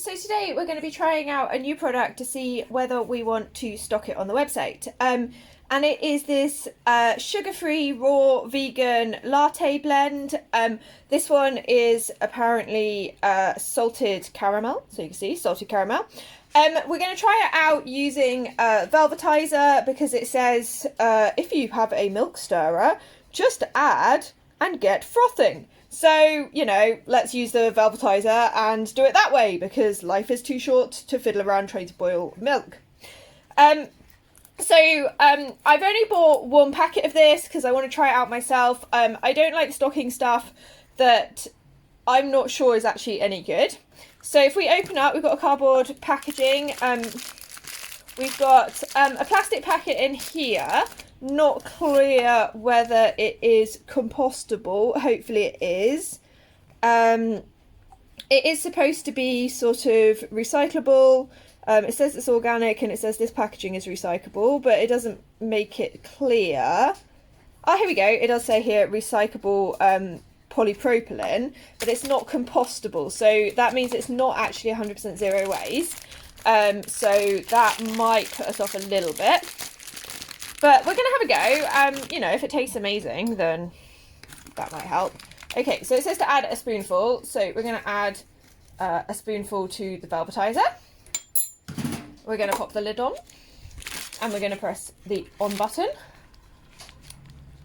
So today we're going to be trying out a new product to see whether we want to stock it on the website. And it is this sugar-free, raw, vegan latte blend. This one is apparently salted caramel, so you can see salted caramel. We're going to try it out using Velvitiser because it says if you have a milk stirrer, just add and get frothing. So, you know, let's use the Velvitiser and do it that way because life is too short to fiddle around trying to boil milk. I've only bought one packet of this because I want to try it out myself. I don't like stocking stuff that I'm not sure is actually any good. So if we open up, we've got a cardboard packaging. We've got a plastic packet in here. Not clear whether it is compostable. Hopefully it is. It is supposed to be sort of recyclable. It says it's organic and it says this packaging is recyclable, but it doesn't make it clear. Oh, here we go. It does say here recyclable polypropylene, but it's not compostable. So that means it's not actually 100% zero waste. So that might put us off a little bit. But we're going to have a go. You know, if it tastes amazing, then that might help. Okay, so it says to add a spoonful. So we're going to add a spoonful to the Velvitiser. We're going to pop the lid on. And we're going to press the on button.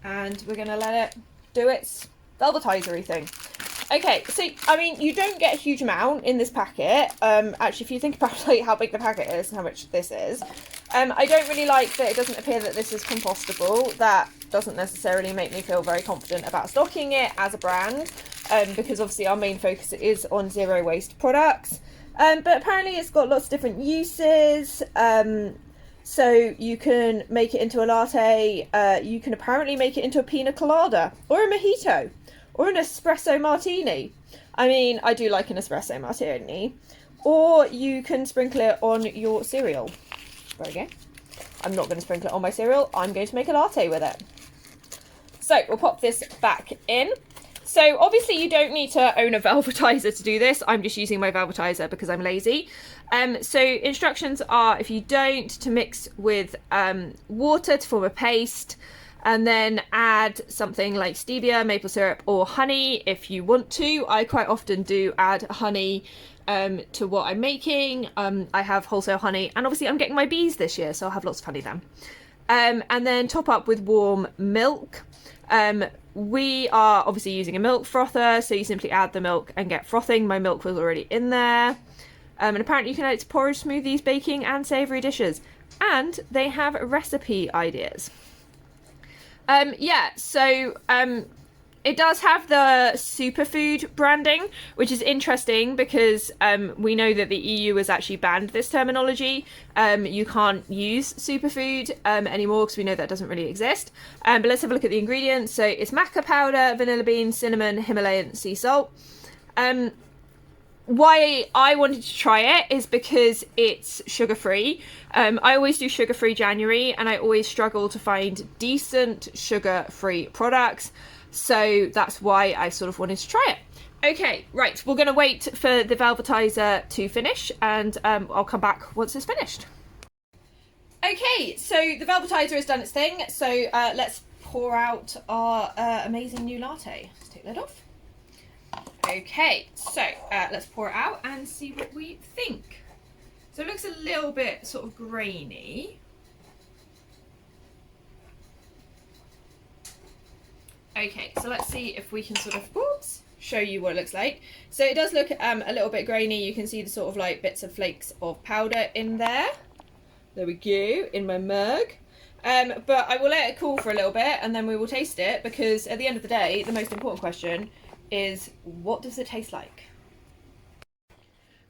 And we're going to let it do its Velvitiser-y thing. Okay, so, I mean, you don't get a huge amount in this packet. Actually, if you think about like how big the packet is and how much this is. I don't really like that it doesn't appear that this is compostable. That doesn't necessarily make me feel very confident about stocking it as a brand, because obviously our main focus is on zero waste products. But apparently it's got lots of different uses. So you can make it into a latte. You can apparently make it into a pina colada or a mojito or an espresso martini. I mean, I do like an espresso martini. Or you can sprinkle it on your cereal. There we go. I'm not going to sprinkle it on my cereal. I'm going to make a latte with it. So we'll pop this back in. So obviously you don't need to own a Velvitiser to do this. I'm just using my Velvitiser because I'm lazy. So instructions are, if you don't, to mix with water to form a paste, and then add something like stevia, maple syrup or honey if you want to. I quite often do add honey to what I'm making. I have wholesale honey, and obviously I'm getting my bees this year, so I'll have lots of honey then. And then top up with warm milk. We are obviously using a milk frother, so you simply add the milk and get frothing. My milk was already in there. And apparently you can add it to porridge, smoothies, baking and savoury dishes. And they have recipe ideas. It does have the superfood branding, which is interesting because we know that the EU has actually banned this terminology. You can't use superfood anymore because we know that doesn't really exist. But let's have a look at the ingredients. So it's maca powder, vanilla bean, cinnamon, Himalayan sea salt. Why I wanted to try it is because it's sugar-free. I always do sugar-free January and I always struggle to find decent sugar-free products. So that's why I sort of wanted to try it. Okay, right, we're going to wait for the Velvitiser to finish and I'll come back once it's finished. Okay, so the Velvitiser has done its thing. So let's pour out our amazing new latte. Let's take that off. Okay, so let's pour it out and see what we think. So it looks a little bit sort of grainy. Okay, so let's see if we can sort of show you what it looks like. So it does look a little bit grainy. You can see the sort of like bits of flakes of powder in there. There we go, in my mug. But I will let it cool for a little bit and then we will taste it, because at the end of the day, the most important question is, what does it taste like?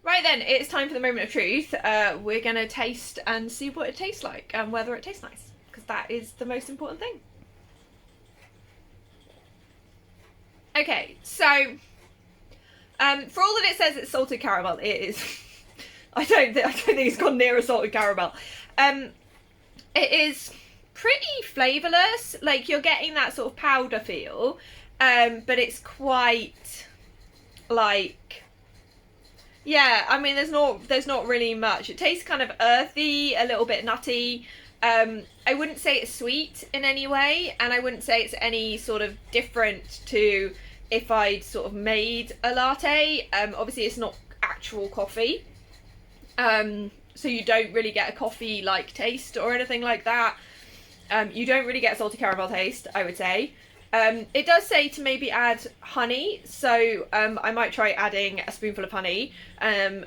Right then, it's time for the moment of truth. We're going to taste and see what it tastes like and whether it tastes nice, because that is the most important thing. Okay, so for all that it says it's salted caramel, it is. I don't think it's gone near a salted caramel. It is pretty flavourless. Like, you're getting that sort of powder feel, but it's quite like Yeah, I mean, there's not really much. It tastes kind of earthy, a little bit nutty. I wouldn't say it's sweet in any way, and I wouldn't say it's any sort of different to if I'd sort of made a latte. Obviously, it's not actual coffee, so you don't really get a coffee-like taste or anything like that. You don't really get a salty caramel taste, I would say. It does say to maybe add honey, so I might try adding a spoonful of honey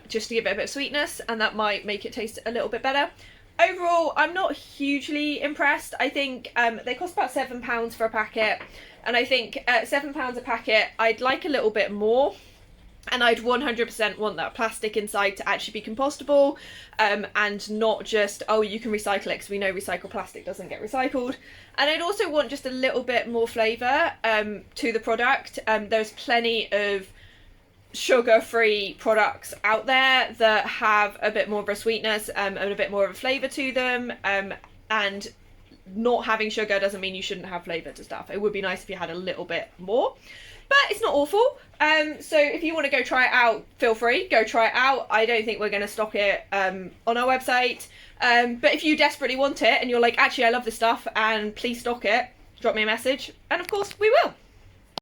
just to give it a bit of sweetness, and that might make it taste a little bit better. Overall, I'm not hugely impressed. I think they cost about £7 for a packet, and I think at £7 a packet, I'd like a little bit more. And I'd 100% want that plastic inside to actually be compostable, and not just, oh, you can recycle it, because we know recycled plastic doesn't get recycled. And I'd also want just a little bit more flavour to the product. There's plenty of sugar-free products out there that have a bit more of a sweetness and a bit more of a flavour to them. And not having sugar doesn't mean you shouldn't have flavour to stuff. It would be nice if you had a little bit more. But it's not awful. So if you want to go try it out, feel free, go try it out. I don't think we're going to stock it on our website. But if you desperately want it and you're like, actually, I love this stuff and please stock it, drop me a message. And of course, we will.